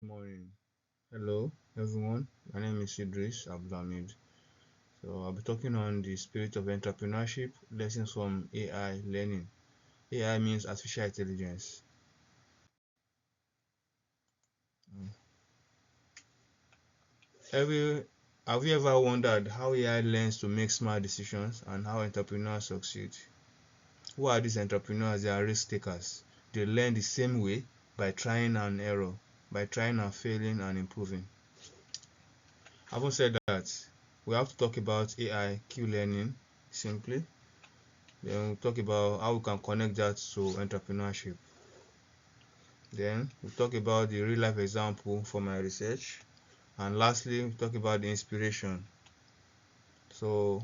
Morning. Hello, everyone. My name is Idris Abdulhamid. So I'll be talking on the spirit of entrepreneurship, lessons from AI learning. AI means artificial intelligence. Mm. Every, have you ever wondered how AI learns to make smart decisions and how entrepreneurs succeed? Who are these entrepreneurs? They are risk takers. They learn the same way by trying and error, by trying and failing and improving. Having said that, we have to talk about AI Q learning simply. Then we'll talk about how we can connect that to entrepreneurship. Then we'll talk about the real life example for my research. And lastly, we'll talk about the inspiration. So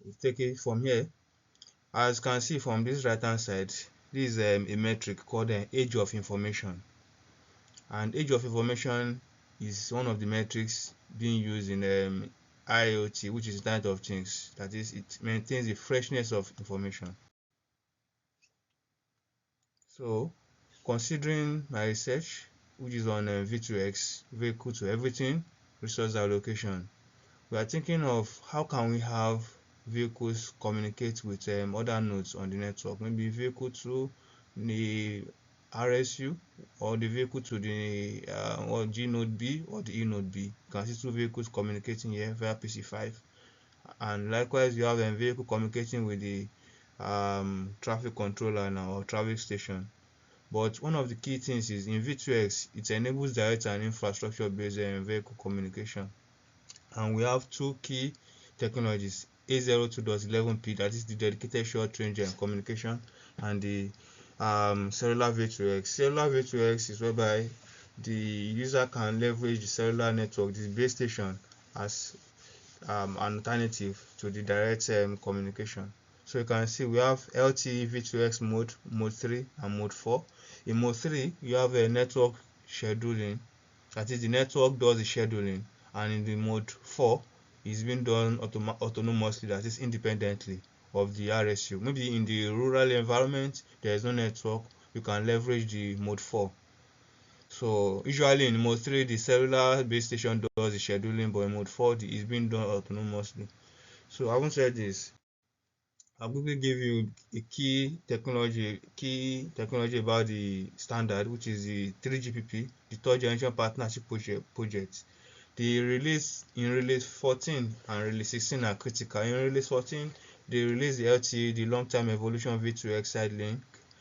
we'll take it from here. As you can see from this right hand side, this is a metric called the age of information. And age of information is one of the metrics being used in IoT, which is Internet of Things. That is, it maintains the freshness of information. So, considering my research, which is on V2X, vehicle to everything, resource allocation, we are thinking of how can we have vehicles communicate with other nodes on the network, maybe vehicle to the RSU or the vehicle to the or G node B or the E node B. You can see two vehicles communicating here via PC5, and likewise you have a vehicle communicating with the traffic controller now or traffic station. But one of the key things is in V2X, it enables direct and infrastructure based vehicle communication. And we have two key technologies, A02.11p, that is the dedicated short range communication, and the cellular V2X. Cellular V2X is whereby the user can leverage the cellular network, the base station, as an alternative to the direct communication. So you can see we have LTE V2X mode, mode 3 and mode 4. In mode 3, you have a network scheduling, that is the network does the scheduling, and in the mode 4, it's being done autonomously, that is independently of the RSU. Maybe in the rural environment, there is no network, you can leverage the mode 4. So usually in mode 3, the cellular base station does the scheduling, but in mode 4, it's being done autonomously. So having said this, I'm going to give you a key technology about the standard, which is the 3GPP, the third generation partnership project. The release in release 14 and release 16 are critical. In release 14, they release the LTE, the long-term evolution V2X side link,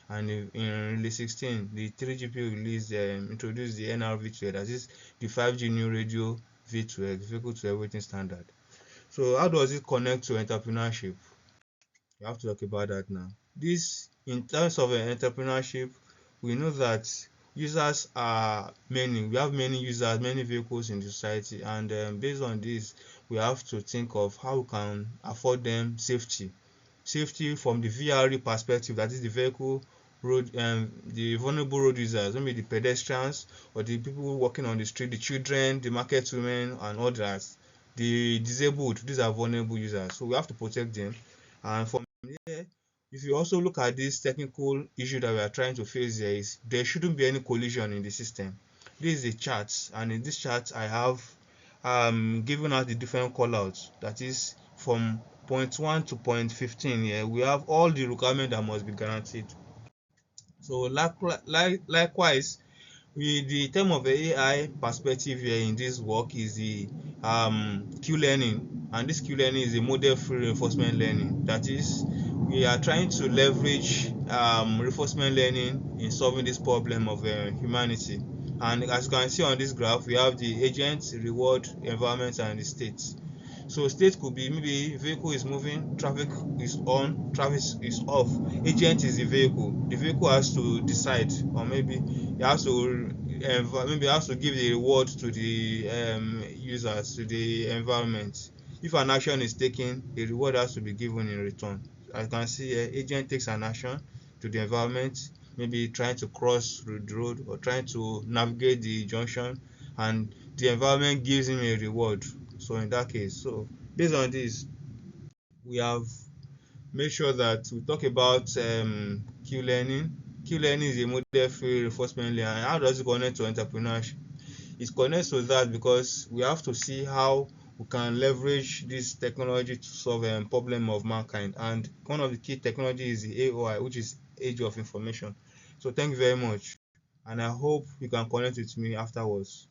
and in release 16, the 3GP release introduced the NR-V2X, that is the 5G new radio V2X, vehicle to everything standard. So how does it connect to entrepreneurship? We have to talk about that now. This, in terms of entrepreneurship, we know that users are many. We have many users, many vehicles in the society, and based on this, we have to think of how we can afford them safety. Safety from the VRE perspective, that is the vehicle road, the vulnerable road users, maybe the pedestrians or the people walking on the street, the children, the market women, and others. The disabled, these are vulnerable users, so we have to protect them. And from here, if you also look at this technical issue that we are trying to face, there shouldn't be any collision in the system. This is a chart, and in this chart I have given out the different callouts, that is from point 1 to point 15. Here we have all the requirements that must be guaranteed. So likewise, the term of the AI perspective here in this work is the Q learning, and this Q learning is a model free reinforcement learning. That is, we are trying to leverage reinforcement learning in solving this problem of humanity. And as you can see on this graph, we have the agent, reward, environment, and the state. So state could be maybe vehicle is moving, traffic is on, traffic is off. Agent is the vehicle. The vehicle has to decide, or maybe it has to give the reward to the users, to the environment. If an action is taken, a reward has to be given in return. As you can see here, agent takes an action to the environment, maybe trying to cross the road or trying to navigate the junction, and the environment gives him a reward. So in that case, so based on this, we have made sure that we talk about Q learning, Key learning is a model-free reinforcement learning. And how does it connect to entrepreneurship? It connects to that because we have to see how we can leverage this technology to solve a problem of mankind. And one of the key technologies is the AOI, which is Age of Information. So thank you very much, and I hope you can connect with me afterwards.